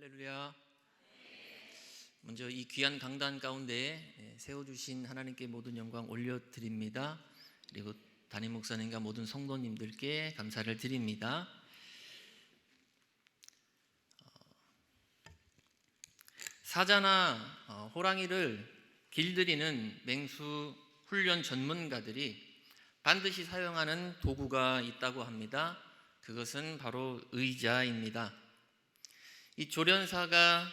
할렐루야. 먼저 이 귀한 강단 가운데 세워주신 하나님께 모든 영광 올려드립니다. 그리고 담임 목사님과 모든 성도님들께 감사를 드립니다. 사자나 호랑이를 길들이는 맹수 훈련 전문가들이 반드시 사용하는 도구가 있다고 합니다. 그것은 바로 의자입니다. 이 조련사가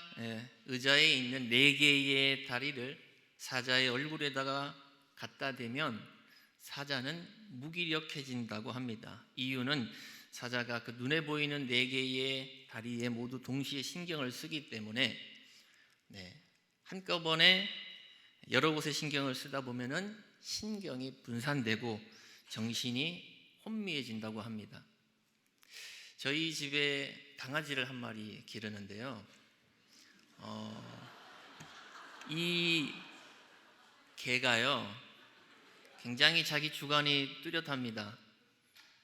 의자에 있는 4개의 다리를 사자의 얼굴에다가 갖다 대면 사자는 무기력해진다고 합니다. 이유는 사자가 그 눈에 보이는 4개의 다리에 모두 동시에 신경을 쓰기 때문에 한꺼번에 여러 곳에 신경을 쓰다 보면은 신경이 분산되고 정신이 혼미해진다고 합니다. 저희 집에 강아지를 한 마리 기르는데요. 이 개가요, 굉장히 자기 주관이 뚜렷합니다.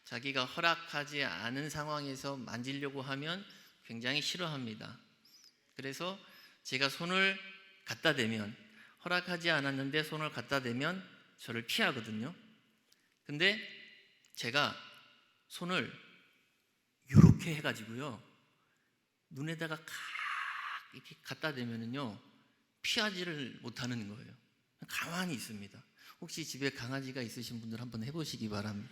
자기가 허락하지 않은 상황에서 만지려고 하면 굉장히 싫어합니다. 그래서 제가 손을 갖다 대면, 허락하지 않았는데 손을 갖다 대면 저를 피하거든요. 근데 제가 손을 이렇게 해가지고요, 눈에다가 이렇게 갖다 대면은요 피하지를 못하는 거예요. 가만히 있습니다. 혹시 집에 강아지가 있으신 분들 한번 해보시기 바랍니다.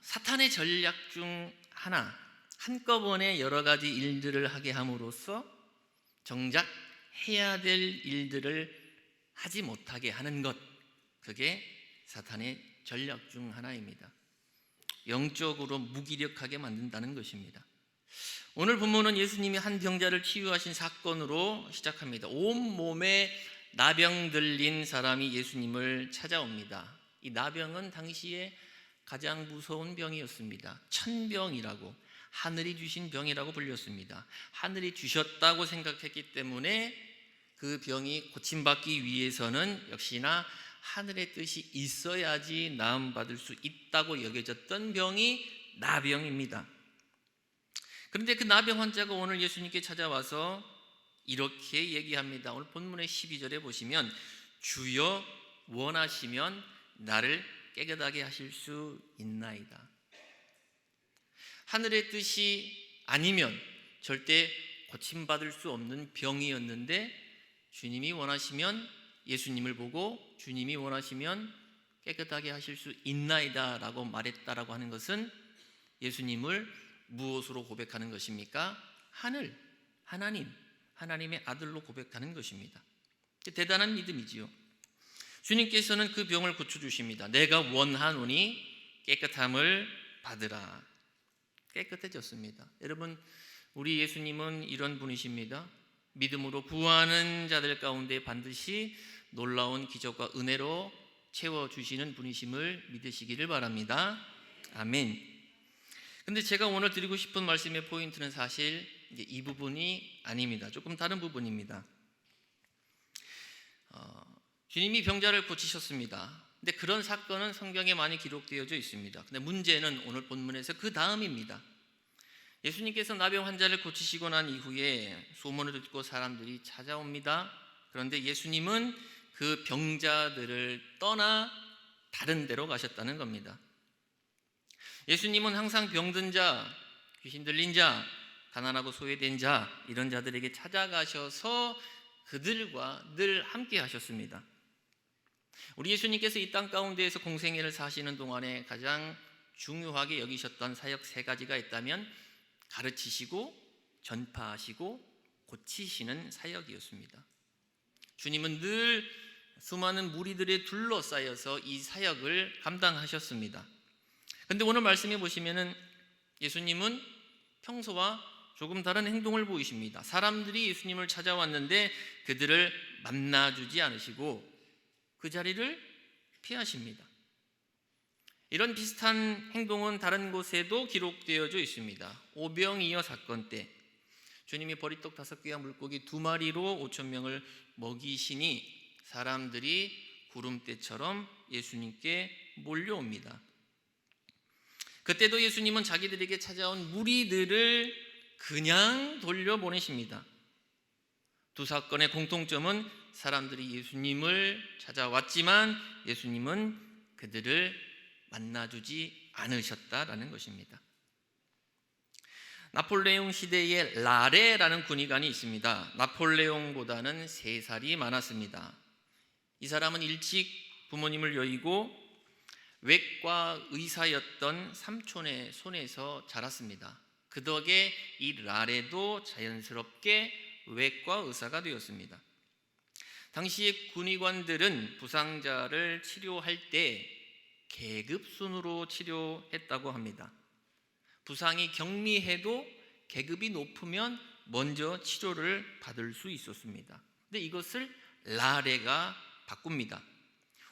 사탄의 전략 중 하나, 한꺼번에 여러 가지 일들을 하게 함으로써 정작 해야 될 일들을 하지 못하게 하는 것, 그게 사탄의 전략 중 하나입니다. 영적으로 무기력하게 만든다는 것입니다. 오늘 본문은 예수님이 한 병자를 치유하신 사건으로 시작합니다. 온몸에 나병 들린 사람이 예수님을 찾아옵니다. 이 나병은 당시에 가장 무서운 병이었습니다. 천병이라고, 하늘이 주신 병이라고 불렸습니다. 하늘이 주셨다고 생각했기 때문에 그 병이 고침받기 위해서는 역시나 하늘의 뜻이 있어야지 나음받을 수 있다고 여겨졌던 병이 나병입니다. 그런데 그 나병 환자가 오늘 예수님께 찾아와서 이렇게 얘기합니다. 오늘 본문의 12절에 보시면 주여 원하시면 나를 깨끗하게 하실 수 있나이다. 하늘의 뜻이 아니면 절대 고침받을 수 없는 병이었는데 주님이 원하시면, 예수님을 보고 주님이 원하시면 깨끗하게 하실 수 있나이다 라고 말했다라고 하는 것은 예수님을 무엇으로 고백하는 것입니까? 하나님의 아들로 고백하는 것입니다. 대단한 믿음이지요. 주님께서는 그 병을 고쳐주십니다. 내가 원하노니 깨끗함을 받으라. 깨끗해졌습니다. 여러분, 우리 예수님은 이런 분이십니다. 믿음으로 구하는 자들 가운데 반드시 놀라운 기적과 은혜로 채워주시는 분이심을 믿으시기를 바랍니다. 아멘. 근데 제가 오늘 드리고 싶은 말씀의 포인트는 사실 이 부분이 아닙니다. 조금 다른 부분입니다. 주님이 병자를 고치셨습니다. 근데 그런 사건은 성경에 많이 기록되어져 있습니다. 근데 문제는 오늘 본문에서 그 다음입니다. 예수님께서 나병 환자를 고치시고 난 이후에 소문을 듣고 사람들이 찾아옵니다. 그런데 예수님은 그 병자들을 떠나 다른 데로 가셨다는 겁니다. 예수님은 항상 병든 자, 귀신 들린 자, 가난하고 소외된 자, 이런 자들에게 찾아가셔서 그들과 늘 함께 하셨습니다. 우리 예수님께서 이 땅 가운데에서 공생애를 사시는 동안에 가장 중요하게 여기셨던 사역 3가지가 있다면 가르치시고 전파하시고 고치시는 사역이었습니다. 주님은 늘 수많은 무리들에 둘러싸여서 이 사역을 감당하셨습니다. 그런데 오늘 말씀해 보시면은 예수님은 평소와 조금 다른 행동을 보이십니다. 사람들이 예수님을 찾아왔는데 그들을 만나주지 않으시고 그 자리를 피하십니다. 이런 비슷한 행동은 다른 곳에도 기록되어져 있습니다. 오병이어 사건 때 주님이 보리떡 5개와 물고기 2마리로 5,000명을 먹이시니 사람들이 구름대처럼 예수님께 몰려옵니다. 그때도 예수님은 자기들에게 찾아온 무리들을 그냥 돌려보내십니다. 두 사건의 공통점은 사람들이 예수님을 찾아왔지만 예수님은 그들을 만나주지 않으셨다라는 것입니다. 나폴레옹 시대에 라레라는 군의관이 있습니다. 나폴레옹보다는 3살이 많았습니다. 이 사람은 일찍 부모님을 여의고 외과 의사였던 삼촌의 손에서 자랐습니다. 그 덕에 이 라레도 자연스럽게 외과 의사가 되었습니다. 당시의 군의관들은 부상자를 치료할 때 계급순으로 치료했다고 합니다. 부상이 경미해도 계급이 높으면 먼저 치료를 받을 수 있었습니다. 근데 이것을 라레가 바꿉니다.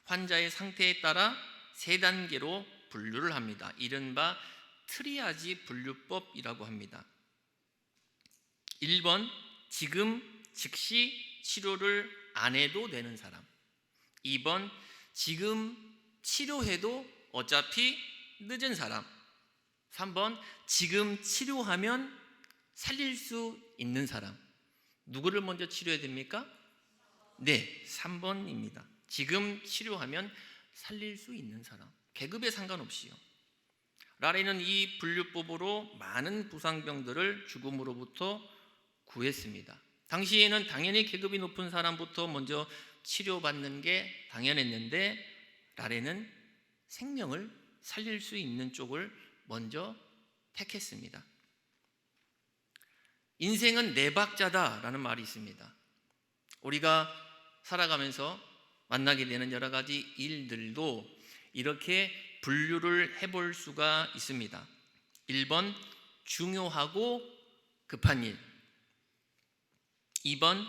환자의 상태에 따라 3단계로 분류를 합니다. 이른바 트리아지 분류법이라고 합니다. 1번, 지금 즉시 치료를 안 해도 되는 사람. 2번, 지금 치료해도 어차피 늦은 사람. 3번, 지금 치료하면 살릴 수 있는 사람. 누구를 먼저 치료해야 됩니까? 네, 3번입니다. 지금 치료하면 살릴 수 있는 사람. 계급에 상관없이요. 라레는 이 분류법으로 많은 부상병들을 죽음으로부터 구했습니다. 당시에는 당연히 계급이 높은 사람부터 먼저 치료받는 게 당연했는데 라레는 생명을 살릴 수 있는 쪽을 먼저 택했습니다. 인생은 4박자다라는 말이 있습니다. 우리가 살아가면서 만나게 되는 여러 가지 일들도 이렇게 분류를 해볼 수가 있습니다. 1번, 중요하고 급한 일. 2번,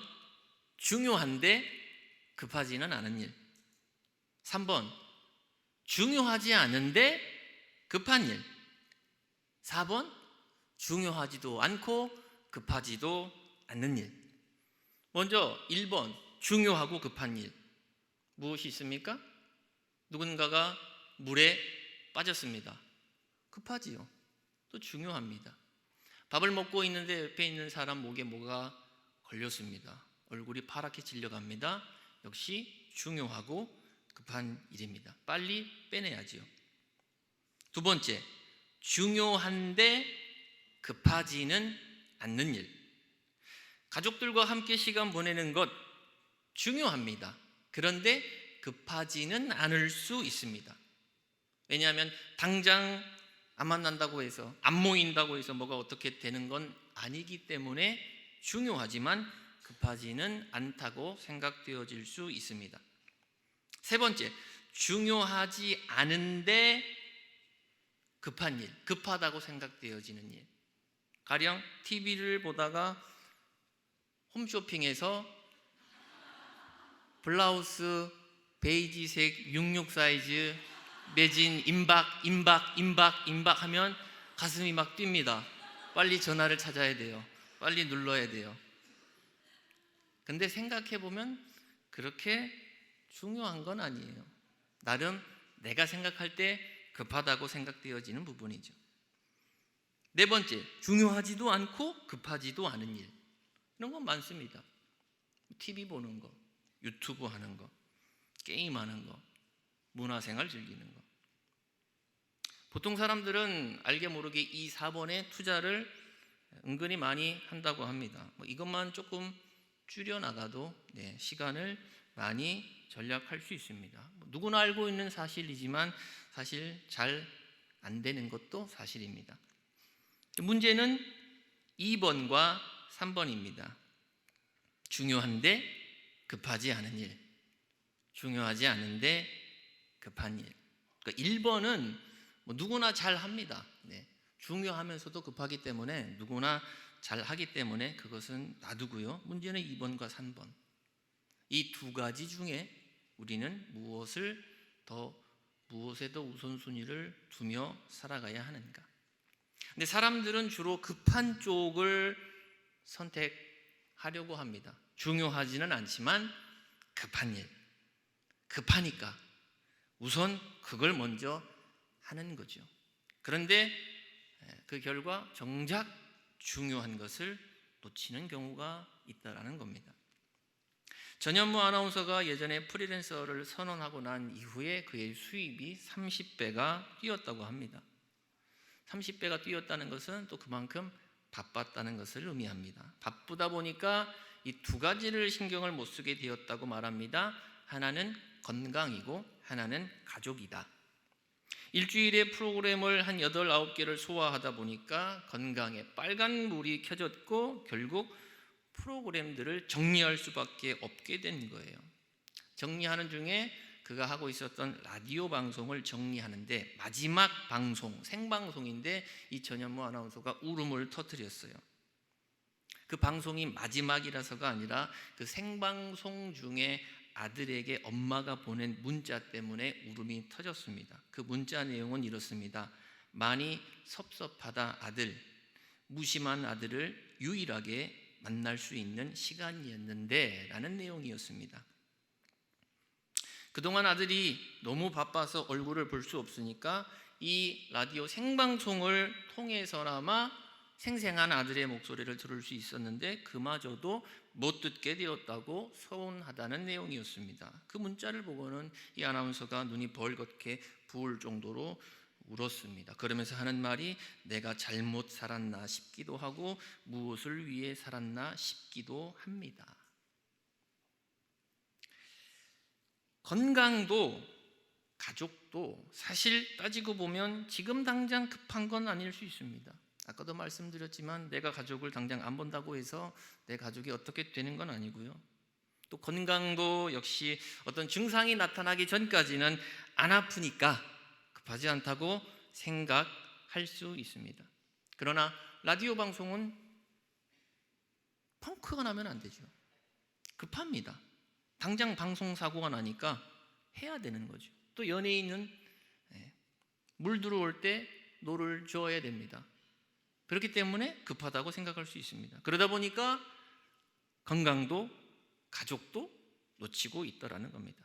중요한데 급하지는 않은 일. 3번, 중요하지 않은데 급한 일. 4번, 중요하지도 않고 급하지도 않는 일. 먼저 1번, 중요하고 급한 일. 무엇이 있습니까? 누군가가 물에 빠졌습니다. 급하지요. 또 중요합니다. 밥을 먹고 있는데 옆에 있는 사람 목에 뭐가 걸렸습니다. 얼굴이 파랗게 질려갑니다. 역시 중요하고 급한 일입니다. 빨리 빼내야지요. 2번째, 중요한데 급하지는 않는 일. 가족들과 함께 시간 보내는 것 중요합니다. 그런데 급하지는 않을 수 있습니다. 왜냐하면 당장 안 만난다고 해서, 안 모인다고 해서 뭐가 어떻게 되는 건 아니기 때문에 중요하지만 급하지는 않다고 생각되어질 수 있습니다. 3번째, 중요하지 않은데 급한 일, 급하다고 생각되어지는 일. 가령 TV를 보다가 홈쇼핑에서 블라우스 베이지색 66 사이즈 매진 임박 하면 가슴이 막 뜁니다. 빨리 전화를 찾아야 돼요. 빨리 눌러야 돼요. 근데 생각해보면 그렇게 중요한 건 아니에요. 나름 내가 생각할 때 급하다고 생각되어지는 부분이죠. 4번째, 중요하지도 않고 급하지도 않은 일. 이런 건 많습니다. TV 보는 거, 유튜브 하는 거, 게임하는 거, 문화생활 즐기는 거. 보통 사람들은 알게 모르게 이 4번에 투자를 은근히 많이 한다고 합니다. 이것만 조금 줄여나가도 시간을 많이 절약할 수 있습니다. 누구나 알고 있는 사실이지만 사실 잘 안 되는 것도 사실입니다. 문제는 2번과 3번입니다. 중요한데 급하지 않은 일, 중요하지 않은데 급한 일. 그러니까 1번은 누구나 잘 합니다. 중요하면서도 급하기 때문에 누구나 잘 하기 때문에 그것은 놔두고요. 문제는 2번과 3번. 이 2가지 중에 우리는 무엇에 더 우선순위를 두며 살아가야 하는가? 근데 사람들은 주로 급한 쪽을 선택하려고 합니다. 중요하지는 않지만 급한 일, 급하니까 우선 그걸 먼저 하는 거죠. 그런데 그 결과 정작 중요한 것을 놓치는 경우가 있다라는 겁니다. 전현무 아나운서가 예전에 프리랜서를 선언하고 난 이후에 그의 수입이 30배가 뛰었다고 합니다. 30배가 뛰었다는 것은 또 그만큼 바빴다는 것을 의미합니다. 바쁘다 보니까 이 두 가지를 신경을 못 쓰게 되었다고 말합니다. 하나는 건강이고 하나는 가족이다. 일주일에 프로그램을 한 8, 9개를 소화하다 보니까 건강에 빨간불이 켜졌고 결국 프로그램들을 정리할 수밖에 없게 된 거예요. 정리하는 중에 그가 하고 있었던 라디오 방송을 정리하는데 마지막 방송, 생방송인데 이 전현무 아나운서가 울음을 터뜨렸어요. 그 방송이 마지막이라서가 아니라 그 생방송 중에 아들에게 엄마가 보낸 문자 때문에 울음이 터졌습니다. 그 문자 내용은 이렇습니다. 많이 섭섭하다 아들, 무심한 아들을 유일하게 만날 수 있는 시간이었는데 라는 내용이었습니다. 그동안 아들이 너무 바빠서 얼굴을 볼 수 없으니까 이 라디오 생방송을 통해서나마 생생한 아들의 목소리를 들을 수 있었는데 그마저도 못 듣게 되었다고 서운하다는 내용이었습니다. 그 문자를 보고는 이 아나운서가 눈이 벌겋게 부을 정도로 울었습니다. 그러면서 하는 말이 내가 잘못 살았나 싶기도 하고 무엇을 위해 살았나 싶기도 합니다. 건강도 가족도 사실 따지고 보면 지금 당장 급한 건 아닐 수 있습니다. 아까도 말씀드렸지만 내가 가족을 당장 안 본다고 해서 내 가족이 어떻게 되는 건 아니고요. 또 건강도 역시 어떤 증상이 나타나기 전까지는 안 아프니까 급하지 않다고 생각할 수 있습니다. 그러나 라디오 방송은 펑크가 나면 안 되죠. 급합니다. 당장 방송 사고가 나니까 해야 되는 거죠. 또 연예인은 물 들어올 때 노를 저어야 됩니다. 그렇기 때문에 급하다고 생각할 수 있습니다. 그러다 보니까 건강도 가족도 놓치고 있더라는 겁니다.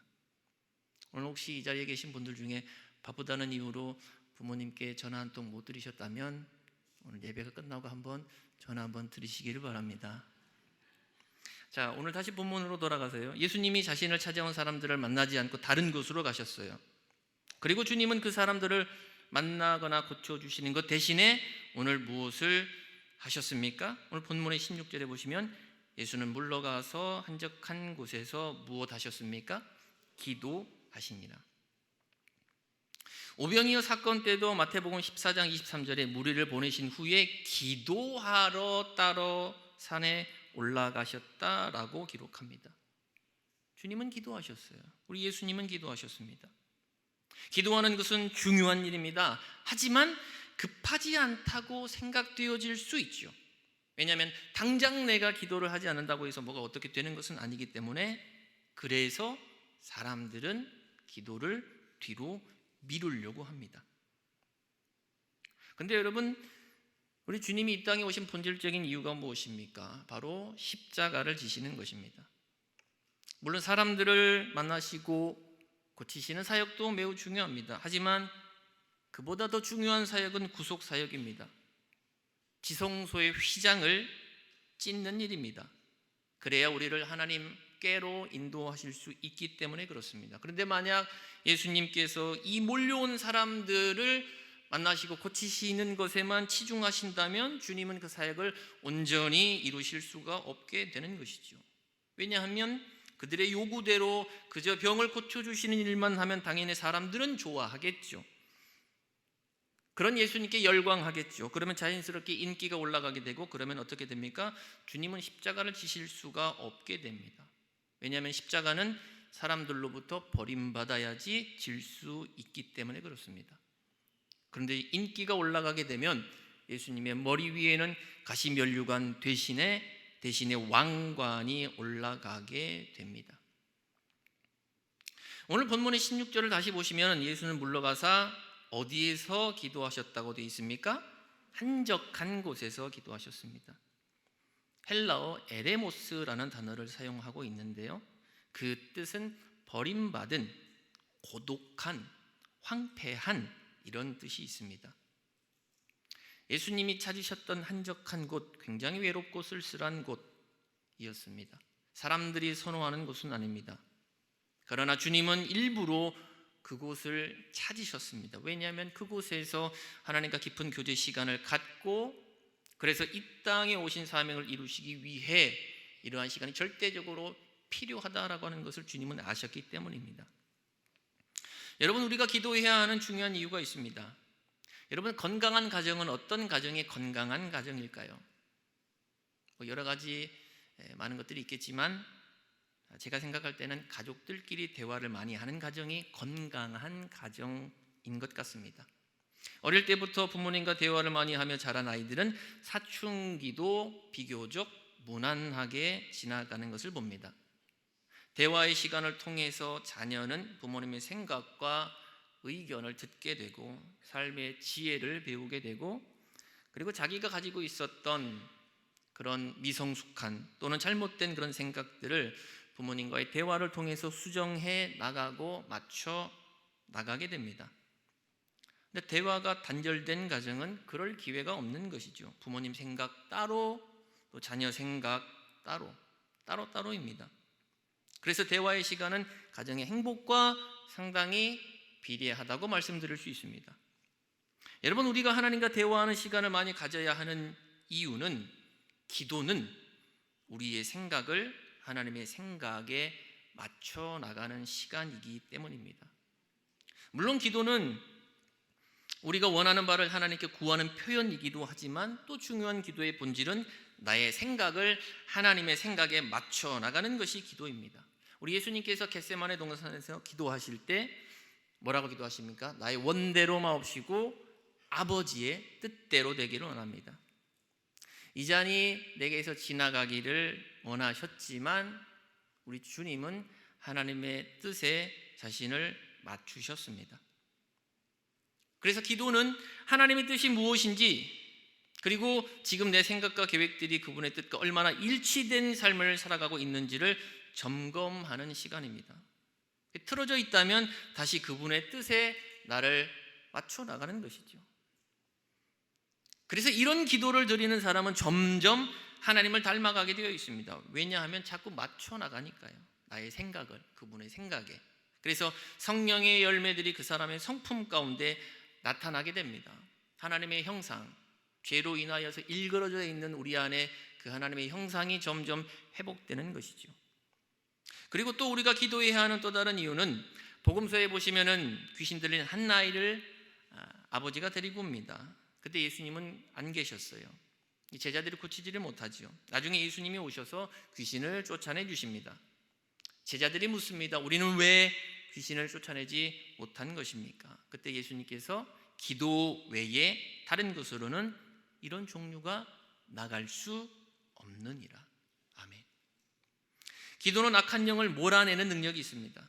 오늘 혹시 이 자리에 계신 분들 중에 바쁘다는 이유로 부모님께 전화 한 통 못 드리셨다면 오늘 예배가 끝나고 한번 전화 한번 드리시기를 바랍니다. 자, 오늘 다시 본문으로 돌아가세요. 예수님이 자신을 찾아온 사람들을 만나지 않고 다른 곳으로 가셨어요. 그리고 주님은 그 사람들을 만나거나 고쳐주시는 것 대신에 오늘 무엇을 하셨습니까? 오늘 본문의 16절에 보시면 예수는 물러가서 한적한 곳에서 무엇 하셨습니까? 기도하시니라. 오병이어 사건 때도 마태복음 14장 23절에 무리를 보내신 후에 기도하러 따로 산에 올라가셨다라고 기록합니다. 주님은 기도하셨어요. 우리 예수님은 기도하셨습니다. 기도하는 것은 중요한 일입니다. 하지만 급하지 않다고 생각되어질 수 있죠. 왜냐하면 당장 내가 기도를 하지 않는다고 해서 뭐가 어떻게 되는 것은 아니기 때문에 그래서 사람들은 기도를 뒤로 미루려고 합니다. 그런데 여러분, 우리 주님이 이 땅에 오신 본질적인 이유가 무엇입니까? 바로 십자가를 지시는 것입니다. 물론 사람들을 만나시고 고치시는 사역도 매우 중요합니다. 하지만 그보다 더 중요한 사역은 구속 사역입니다. 지성소의 휘장을 찢는 일입니다. 그래야 우리를 하나님께로 인도하실 수 있기 때문에 그렇습니다. 그런데 만약 예수님께서 이 몰려온 사람들을 만나시고 고치시는 것에만 치중하신다면 주님은 그 사역을 온전히 이루실 수가 없게 되는 것이죠. 왜냐하면 그들의 요구대로 그저 병을 고쳐주시는 일만 하면 당연히 사람들은 좋아하겠죠. 그런 예수님께 열광하겠죠. 그러면 자연스럽게 인기가 올라가게 되고 그러면 어떻게 됩니까? 주님은 십자가를 지실 수가 없게 됩니다. 왜냐하면 십자가는 사람들로부터 버림받아야지 질 수 있기 때문에 그렇습니다. 그런데 인기가 올라가게 되면 예수님의 머리 위에는 가시면류관 대신에 왕관이 올라가게 됩니다. 오늘 본문의 16절을 다시 보시면 예수는 물러가사 어디에서 기도하셨다고 되어 있습니까? 한적한 곳에서 기도하셨습니다. 헬라어 에레모스라는 단어를 사용하고 있는데요, 그 뜻은 버림받은, 고독한, 황폐한 이런 뜻이 있습니다. 예수님이 찾으셨던 한적한 곳, 굉장히 외롭고 쓸쓸한 곳이었습니다. 사람들이 선호하는 곳은 아닙니다. 그러나 주님은 일부러 그곳을 찾으셨습니다. 왜냐하면 그곳에서 하나님과 깊은 교제 시간을 갖고, 그래서 이 땅에 오신 사명을 이루시기 위해 이러한 시간이 절대적으로 필요하다라고 하는 것을 주님은 아셨기 때문입니다. 여러분, 우리가 기도해야 하는 중요한 이유가 있습니다. 여러분, 건강한 가정은 어떤 가정이 건강한 가정일까요? 여러 가지 많은 것들이 있겠지만 제가 생각할 때는 가족들끼리 대화를 많이 하는 가정이 건강한 가정인 것 같습니다. 어릴 때부터 부모님과 대화를 많이 하며 자란 아이들은 사춘기도 비교적 무난하게 지나가는 것을 봅니다. 대화의 시간을 통해서 자녀는 부모님의 생각과 의견을 듣게 되고 삶의 지혜를 배우게 되고, 그리고 자기가 가지고 있었던 그런 미성숙한 또는 잘못된 그런 생각들을 부모님과의 대화를 통해서 수정해 나가고 맞춰 나가게 됩니다. 근데 대화가 단절된 가정은 그럴 기회가 없는 것이죠. 부모님 생각 따로, 또 자녀 생각 따로입니다. 그래서 대화의 시간은 가정의 행복과 상당히 비례하다고 말씀드릴 수 있습니다. 여러분, 우리가 하나님과 대화하는 시간을 많이 가져야 하는 이유는, 기도는 우리의 생각을 하나님의 생각에 맞춰 나가는 시간이기 때문입니다. 물론 기도는 우리가 원하는 바를 하나님께 구하는 표현이기도 하지만, 또 중요한 기도의 본질은 나의 생각을 하나님의 생각에 맞춰 나가는 것이 기도입니다. 우리 예수님께서 겟세마네 동산에서 기도하실 때 뭐라고 기도하십니까? 나의 원대로 마옵시고 아버지의 뜻대로 되기를 원합니다. 이 잔이 내게서 지나가기를 원하셨지만 우리 주님은 하나님의 뜻에 자신을 맞추셨습니다. 그래서 기도는 하나님의 뜻이 무엇인지, 그리고 지금 내 생각과 계획들이 그분의 뜻과 얼마나 일치된 삶을 살아가고 있는지를 점검하는 시간입니다. 틀어져 있다면 다시 그분의 뜻에 나를 맞춰 나가는 것이죠. 그래서 이런 기도를 드리는 사람은 점점 하나님을 닮아가게 되어 있습니다. 왜냐하면 자꾸 맞춰 나가니까요. 나의 생각을 그분의 생각에. 그래서 성령의 열매들이 그 사람의 성품 가운데 나타나게 됩니다. 하나님의 형상, 죄로 인하여서 일그러져 있는 우리 안에 그 하나님의 형상이 점점 회복되는 것이죠. 그리고 또 우리가 기도해야 하는 또 다른 이유는, 복음서에 보시면은 귀신 들린 한 아이를 아버지가 데리고 옵니다. 그때 예수님은 안 계셨어요. 제자들이 고치지를 못하지요. 나중에 예수님이 오셔서 귀신을 쫓아내 주십니다. 제자들이 묻습니다. 우리는 왜 귀신을 쫓아내지 못한 것입니까? 그때 예수님께서 기도 외에 다른 것으로는 이런 종류가 나갈 수 없느니라. 아멘. 기도는 악한 영을 몰아내는 능력이 있습니다.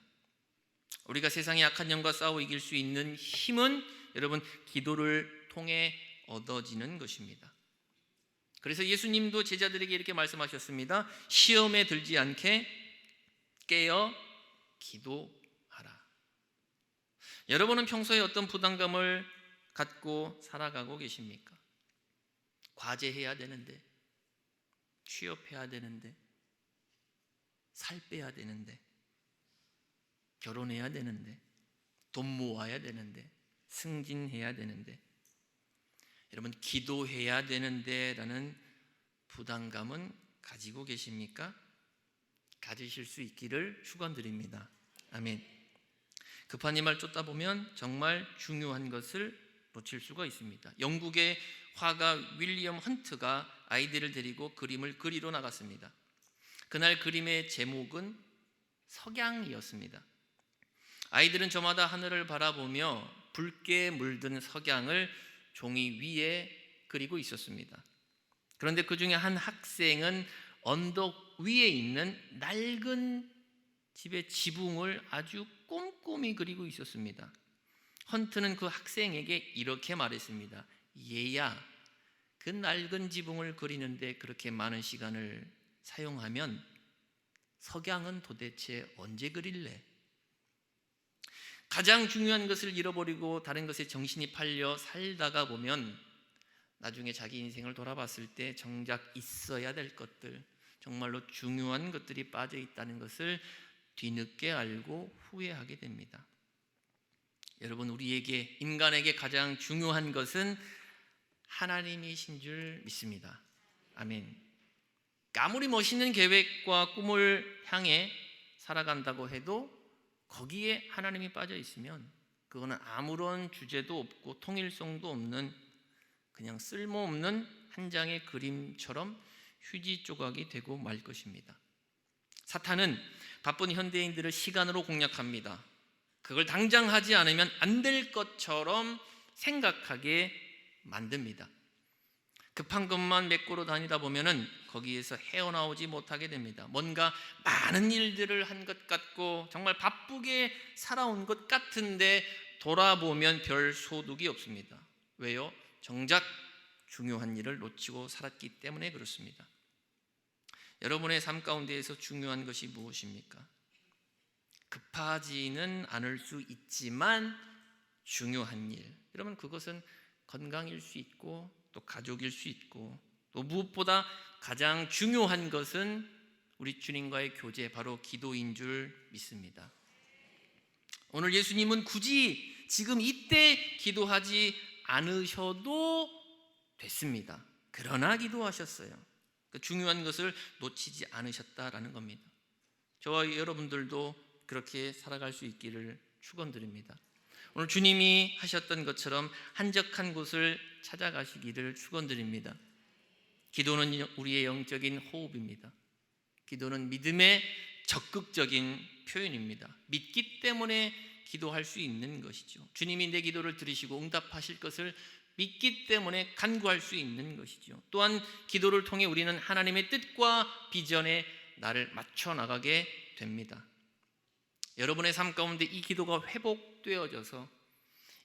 우리가 세상의 악한 영과 싸워 이길 수 있는 힘은 여러분 기도를 통해 얻어지는 것입니다. 그래서 예수님도 제자들에게 이렇게 말씀하셨습니다. 시험에 들지 않게 깨어 기도하라. 여러분은 평소에 어떤 부담감을 갖고 살아가고 계십니까? 과제해야 되는데, 취업해야 되는데, 살 빼야 되는데, 결혼해야 되는데, 돈 모아야 되는데, 승진해야 되는데, 여러분 기도해야 되는데 라는 부담감은 가지고 계십니까? 가지실 수 있기를 축원드립니다. 아멘. 급한 이 말 쫓다 보면 정말 중요한 것을 놓칠 수가 있습니다. 영국의 화가 윌리엄 헌트가 아이들을 데리고 그림을 그리러 나갔습니다. 그날 그림의 제목은 석양이었습니다. 아이들은 저마다 하늘을 바라보며 붉게 물든 석양을 종이 위에 그리고 있었습니다. 그런데 그 중에 한 학생은 언덕 위에 있는 낡은 집의 지붕을 아주 꼼꼼히 그리고 있었습니다. 헌트는 그 학생에게 이렇게 말했습니다. 얘야, 그 낡은 지붕을 그리는데 그렇게 많은 시간을 사용하면 석양은 도대체 언제 그릴래? 가장 중요한 것을 잃어버리고 다른 것에 정신이 팔려 살다가 보면 나중에 자기 인생을 돌아봤을 때 정작 있어야 될 것들, 정말로 중요한 것들이 빠져 있다는 것을 뒤늦게 알고 후회하게 됩니다. 여러분, 우리에게, 인간에게 가장 중요한 것은 하나님이신 줄 믿습니다. 아멘. 아무리 멋있는 계획과 꿈을 향해 살아간다고 해도 거기에 하나님이 빠져 있으면 그거는 아무런 주제도 없고 통일성도 없는 그냥 쓸모없는 한 장의 그림처럼 휴지 조각이 되고 말 것입니다. 사탄은 바쁜 현대인들을 시간으로 공략합니다. 그걸 당장 하지 않으면 안 될 것처럼 생각하게 만듭니다. 급한 것만 메꾸러 다니다 보면은 거기에서 헤어나오지 못하게 됩니다. 뭔가 많은 일들을 한 것 같고 정말 바쁘게 살아온 것 같은데 돌아보면 별 소득이 없습니다. 왜요? 정작 중요한 일을 놓치고 살았기 때문에 그렇습니다. 여러분의 삶 가운데에서 중요한 것이 무엇입니까? 급하지는 않을 수 있지만 중요한 일, 여러분, 그것은 건강일 수 있고 또 가족일 수 있고 또 무엇보다 가장 중요한 것은 우리 주님과의 교제, 바로 기도인 줄 믿습니다. 오늘 예수님은 굳이 지금 이때 기도하지 않으셔도 됐습니다. 그러나 기도하셨어요. 그 중요한 것을 놓치지 않으셨다라는 겁니다. 저와 여러분들도 그렇게 살아갈 수 있기를 축원드립니다. 오늘 주님이 하셨던 것처럼 한적한 곳을 찾아가시기를 축원드립니다. 기도는 우리의 영적인 호흡입니다. 기도는 믿음의 적극적인 표현입니다. 믿기 때문에 기도할 수 있는 것이죠. 주님이 내 기도를 들으시고 응답하실 것을 믿기 때문에 간구할 수 있는 것이죠. 또한 기도를 통해 우리는 하나님의 뜻과 비전에 나를 맞춰 나가게 됩니다. 여러분의 삶 가운데 이 기도가 회복되어져서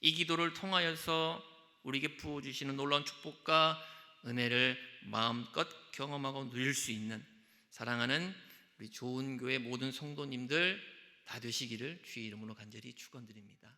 이 기도를 통하여서 우리에게 부어주시는 놀라운 축복과 은혜를 마음껏 경험하고 누릴 수 있는 사랑하는 우리 좋은 교회 모든 성도님들 다 되시기를 주의 이름으로 간절히 축원드립니다.